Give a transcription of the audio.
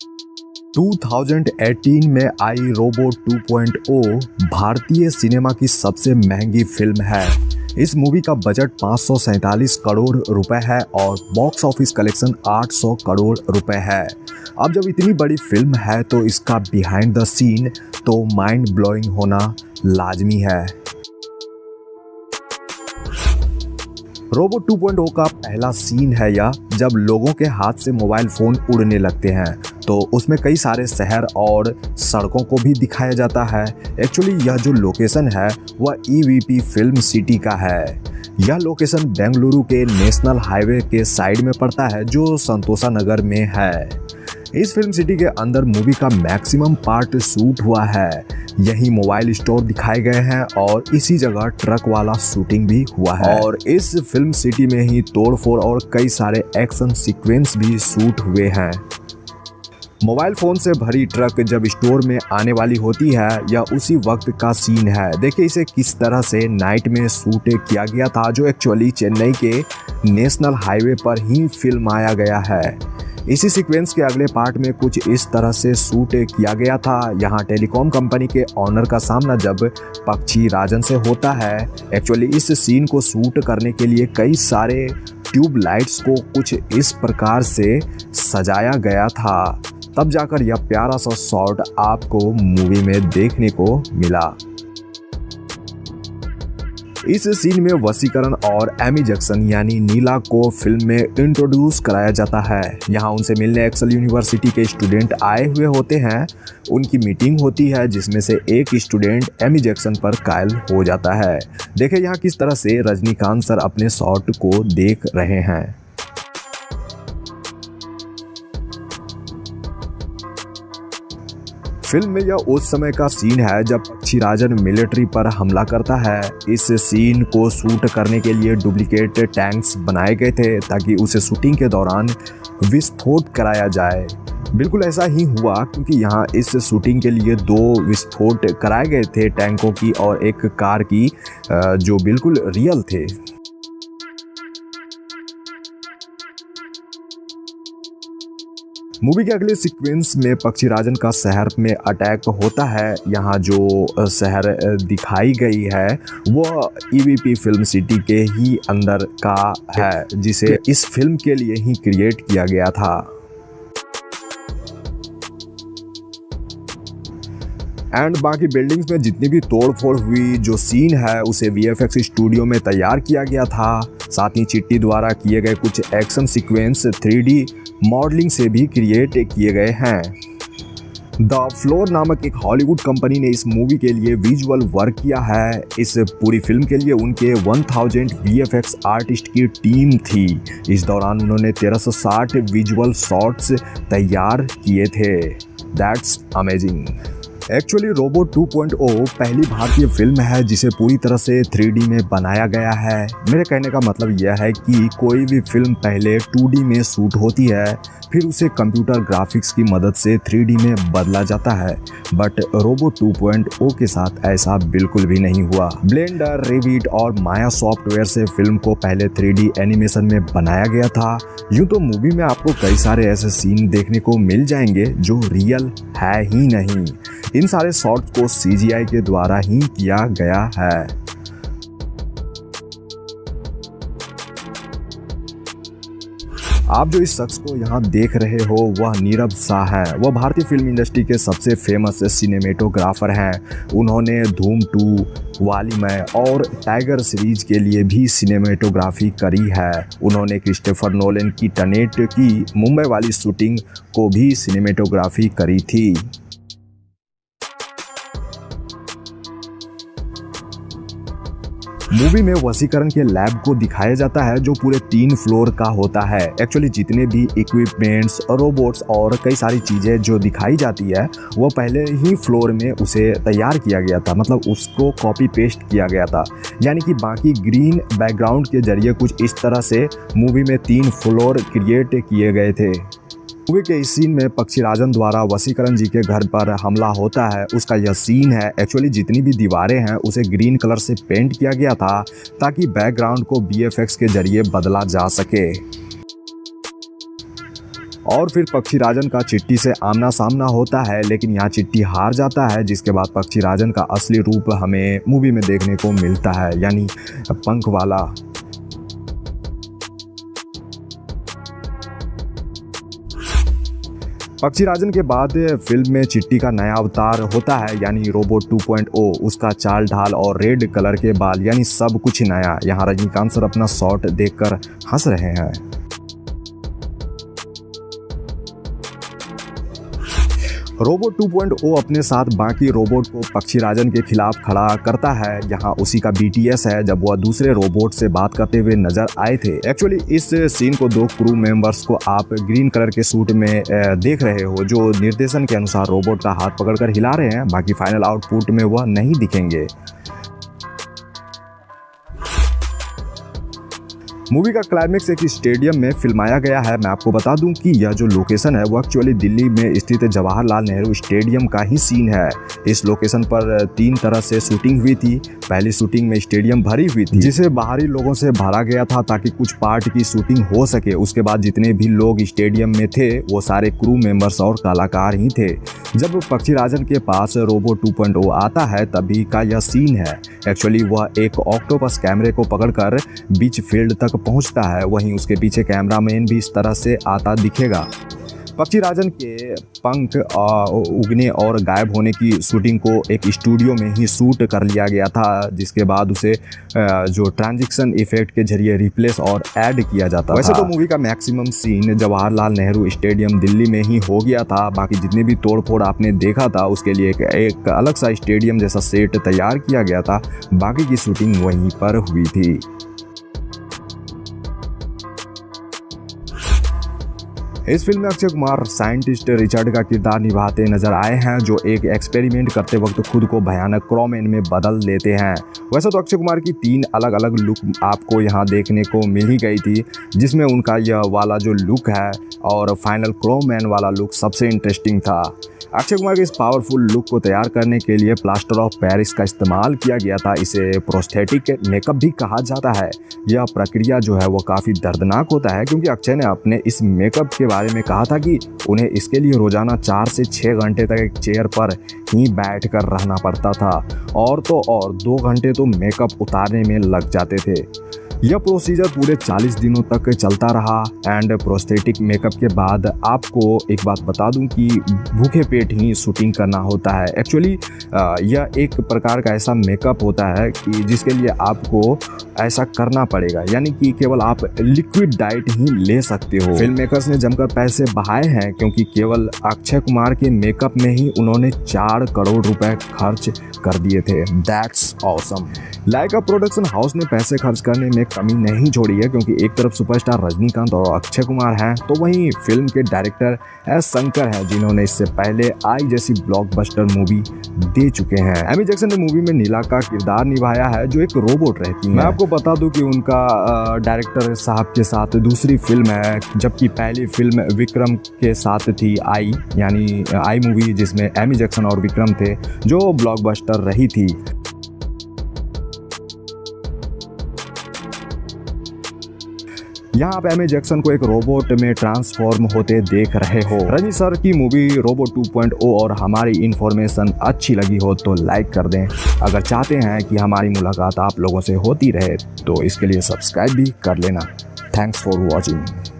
2018 में आई रोबो 2.0 भारतीय सिनेमा की सबसे महंगी फिल्म है। इस मूवी का बजट 547 करोड़ रुपए है और बॉक्स ऑफिस कलेक्शन 800 करोड़ रुपए है। अब जब इतनी बड़ी फिल्म है तो इसका बिहाइंड द सीन तो माइंड ब्लोइंग होना लाजमी है। रोबो 2.0 का पहला सीन है यह जब लोगों के हाथ से मोबाइल फ़ोन उड़ने लगते हैं, तो उसमें कई सारे शहर और सड़कों को भी दिखाया जाता है। एक्चुअली यह जो लोकेशन है वह EVP फिल्म सिटी का है। यह लोकेशन बेंगलुरु के नेशनल हाईवे के साइड में पड़ता है जो संतोषा नगर में है। इस फिल्म सिटी के अंदर मूवी का मैक्सिमम पार्ट शूट हुआ है। यही मोबाइल स्टोर दिखाए गए हैं और इसी जगह ट्रक वाला शूटिंग भी हुआ है और इस फिल्म सिटी में ही तोड़फोड़ और कई सारे एक्शन सीक्वेंस भी शूट हुए हैं। मोबाइल फ़ोन से भरी ट्रक जब स्टोर में आने वाली होती है यह उसी वक्त का सीन है। देखिए इसे किस तरह से नाइट में शूट किया गया था, जो एक्चुअली चेन्नई के नेशनल हाईवे पर ही फिल्माया गया है। इसी सीक्वेंस के अगले पार्ट में कुछ इस तरह से शूट किया गया था। यहाँ टेलीकॉम कंपनी के ऑनर का सामना जब पक्षी राजन से होता है। एक्चुअली इस सीन को शूट करने के लिए कई सारे ट्यूब लाइट्स को कुछ इस प्रकार से सजाया गया था, तब जाकर यह प्यारा सा शॉट आपको मूवी में देखने को मिला। इस सीन में वसीकरण और एमी जैक्सन यानी नीला को फिल्म में इंट्रोड्यूस कराया जाता है। यहाँ उनसे मिलने एक्सेल यूनिवर्सिटी के स्टूडेंट आए हुए होते हैं। उनकी मीटिंग होती है जिसमें से एक स्टूडेंट एमी जैक्सन पर कायल हो जाता है। देखिए यहाँ किस तरह से रजनीकांत सर अपने शॉट को देख रहे हैं। फिल्म में यह उस समय का सीन है जब पक्षी राजन मिलिट्री पर हमला करता है। इस सीन को शूट करने के लिए डुप्लीकेट टैंक्स बनाए गए थे ताकि उसे शूटिंग के दौरान विस्फोट कराया जाए। बिल्कुल ऐसा ही हुआ क्योंकि यहाँ इस शूटिंग के लिए 2 विस्फोट कराए गए थे, टैंकों की और एक कार की, जो बिल्कुल रियल थे। मूवी के अगले सीक्वेंस में पक्षी राजन का शहर में अटैक होता है। यहाँ जो शहर दिखाई गई है वो EVP फिल्म सिटी के ही अंदर का है, जिसे इस फिल्म के लिए ही क्रिएट किया गया था। एंड बाकी बिल्डिंग्स में जितनी भी तोड़फोड़ हुई, जो सीन है उसे VFX स्टूडियो में तैयार किया गया था। साथ ही चिट्टी द्वारा किए गए कुछ एक्शन सीक्वेंस 3D मॉडलिंग से भी क्रिएट किए गए हैं। द फ्लोर नामक एक हॉलीवुड कंपनी ने इस मूवी के लिए विजुअल वर्क किया है। इस पूरी फिल्म के लिए उनके 1000 VFX आर्टिस्ट की टीम थी। इस दौरान उन्होंने 1360 विजुअल शॉट्स तैयार किए थे। That's amazing. एक्चुअली रोबो 2.0 पहली भारतीय फिल्म है जिसे पूरी तरह से 3D में बनाया गया है। मेरे कहने का मतलब यह है कि कोई भी फिल्म पहले 2D में शूट होती है, फिर उसे कंप्यूटर ग्राफिक्स की मदद से 3D में बदला जाता है, बट रोबो 2.0 के साथ ऐसा बिल्कुल भी नहीं हुआ। ब्लेंडर, रेविट और माया सॉफ्टवेयर से फिल्म को पहले 3D एनिमेशन में बनाया गया था। यूँ तो मूवी में आपको कई सारे ऐसे सीन देखने को मिल जाएंगे जो रियल है ही नहीं। इन सारे शॉट्स को CGI के द्वारा ही किया गया है। आप जो इस शख्स को यहाँ देख रहे हो वह नीरव शाह है। वह भारतीय फिल्म इंडस्ट्री के सबसे फेमस सिनेमेटोग्राफर हैं। उन्होंने धूम 2, वाली मैं और टाइगर सीरीज के लिए भी सिनेमेटोग्राफी करी है। उन्होंने क्रिस्टोफर नोलन की टेनेट की मुंबई वाली शूटिंग को भी सिनेमेटोग्राफी करी थी। मूवी में वसीकरण के लैब को दिखाया जाता है जो पूरे 3 फ्लोर का होता है। एक्चुअली जितने भी इक्विपमेंट्स, रोबोट्स और कई सारी चीज़ें जो दिखाई जाती है वो पहले ही फ्लोर में उसे तैयार किया गया था, मतलब उसको कॉपी पेस्ट किया गया था। यानी कि बाकी ग्रीन बैकग्राउंड के जरिए कुछ इस तरह से मूवी में 3 फ्लोर क्रिएट किए गए थे। मूवी के इस सीन में पक्षी राजन द्वारा वसीकरण जी के घर पर हमला होता है, उसका यह सीन है। एक्चुअली जितनी भी दीवारें हैं उसे ग्रीन कलर से पेंट किया गया था ताकि बैकग्राउंड को VFX के जरिए बदला जा सके। और फिर पक्षीराजन का चिट्टी से आमना सामना होता है, लेकिन यहाँ चिट्टी हार जाता है, जिसके बाद पक्षीराजन का असली रूप हमें मूवी में देखने को मिलता है, यानी पंख वाला। पक्षीराजन के बाद फिल्म में चिट्टी का नया अवतार होता है, यानी रोबोट 2.0। उसका चाल ढाल और रेड कलर के बाल, यानी सब कुछ नया। यहाँ रजनीकांत सर अपना शॉट देखकर हंस रहे हैं। रोबोट 2.0 अपने साथ बाकी रोबोट को पक्षीराजन के खिलाफ खड़ा करता है। यहाँ उसी का BTS है जब वह दूसरे रोबोट से बात करते हुए नजर आए थे। एक्चुअली इस सीन को दो क्रू मेंबर्स को आप ग्रीन कलर के सूट में देख रहे हो, जो निर्देशन के अनुसार रोबोट का हाथ पकड़कर हिला रहे हैं। बाकी फाइनल आउटपुट में वह नहीं दिखेंगे। मूवी का क्लाइमेक्स एक स्टेडियम में फिल्माया गया है। मैं आपको बता दूं कि यह जो लोकेशन है वो एक्चुअली दिल्ली में स्थित जवाहरलाल नेहरू स्टेडियम का ही सीन है। इस लोकेशन पर 3 तरह से शूटिंग हुई थी। पहली शूटिंग में स्टेडियम भरी हुई थी, जिसे बाहरी लोगों से भरा गया था ताकि कुछ पार्ट की शूटिंग हो सके। उसके बाद जितने भी लोग स्टेडियम में थे वो सारे क्रू मेंबर्स और कलाकार ही थे। जब पक्षीराजन के पास रोबोट 2.0 आता है तभी का यह सीन है। एक्चुअली वह एक ऑक्टोपस कैमरे को पकड़कर बीच फील्ड तक पहुंचता है, वहीं उसके पीछे कैमरामैन भी इस तरह से आता दिखेगा। पक्षीराजन के पंख उगने और गायब होने की शूटिंग को एक स्टूडियो में ही शूट कर लिया गया था, जिसके बाद उसे जो ट्रांजिशन इफेक्ट के जरिए रिप्लेस और ऐड किया जाता था। वैसे तो मूवी का maximum scene Jawaharlal Nehru stadium Delhi में ही हो गया था। बाकी जितने भी तोड़फोड़ आपने देखा था उसके लिए एक अलग सा स्टेडियम जैसा सेट तैयार किया गया था। बाकी की शूटिंग वहीं पर हुई थी। इस फिल्म में अक्षय कुमार साइंटिस्ट रिचर्ड का किरदार निभाते नजर आए हैं, जो एक एक्सपेरिमेंट करते वक्त खुद को भयानक क्रोमैन में बदल लेते हैं। वैसे तो अक्षय कुमार की 3 अलग अलग लुक आपको यहाँ देखने को मिल ही गई थी, जिसमें उनका यह वाला जो लुक है और फाइनल क्रोमैन वाला लुक सबसे इंटरेस्टिंग था। अक्षय कुमार के इस पावरफुल लुक को तैयार करने के लिए प्लास्टर ऑफ पेरिस का इस्तेमाल किया गया था। इसे प्रोस्थेटिक मेकअप भी कहा जाता है। यह प्रक्रिया जो है वो काफ़ी दर्दनाक होता है, क्योंकि अक्षय ने अपने इस मेकअप के बारे में कहा था कि उन्हें इसके लिए रोजाना 4 से 6 घंटे तक एक चेयर पर ही बैठ कर रहना पड़ता था, और तो और 2 घंटे तो मेकअप उतारने में लग जाते थे। यह प्रोसीजर पूरे 40 दिनों तक चलता रहा। एंड प्रोस्थेटिक मेकअप के बाद आपको एक बात बता दूं कि भूखे पेट ही शूटिंग करना होता है। एक्चुअली यह एक प्रकार का ऐसा मेकअप होता है कि जिसके लिए आपको ऐसा करना पड़ेगा, यानी कि केवल आप लिक्विड डाइट ही ले सकते हो। फिल्म मेकर्स ने जमकर पैसे बहाए हैं, क्योंकि केवल अक्षय कुमार के मेकअप में ही उन्होंने 4 करोड़ रुपए खर्च कर दिए थे। That's awesome. Lyca production house ने पैसे खर्च करने में कमी नहीं छोड़ी है, क्योंकि एक तरफ सुपरस्टार रजनीकांत और अक्षय कुमार हैं, तो वहीं फिल्म के डायरेक्टर एस शंकर हैं, जिन्होंने इससे पहले आई जैसी ब्लॉकबस्टर मूवी दे चुके हैं। एमी जैक्सन ने मूवी में नीला का किरदार निभाया है, जो एक रोबोट रहती है। मैं आपको बता दूं कि उनका डायरेक्टर साहब के साथ दूसरी फिल्म है, जबकि पहली फिल्म विक्रम के साथ थी आई, यानी आई मूवी, जिसमें एमी जैक्सन और विक्रम थे, जो ब्लॉकबस्टर रही थी। यहाँ आप एमी जैक्सन को एक रोबोट में ट्रांसफॉर्म होते देख रहे हो। रजनी सर की मूवी रोबोट 2.0 और हमारी इन्फॉर्मेशन अच्छी लगी हो तो लाइक कर दें। अगर चाहते हैं कि हमारी मुलाकात आप लोगों से होती रहे तो इसके लिए सब्सक्राइब भी कर लेना। Thanks for watching.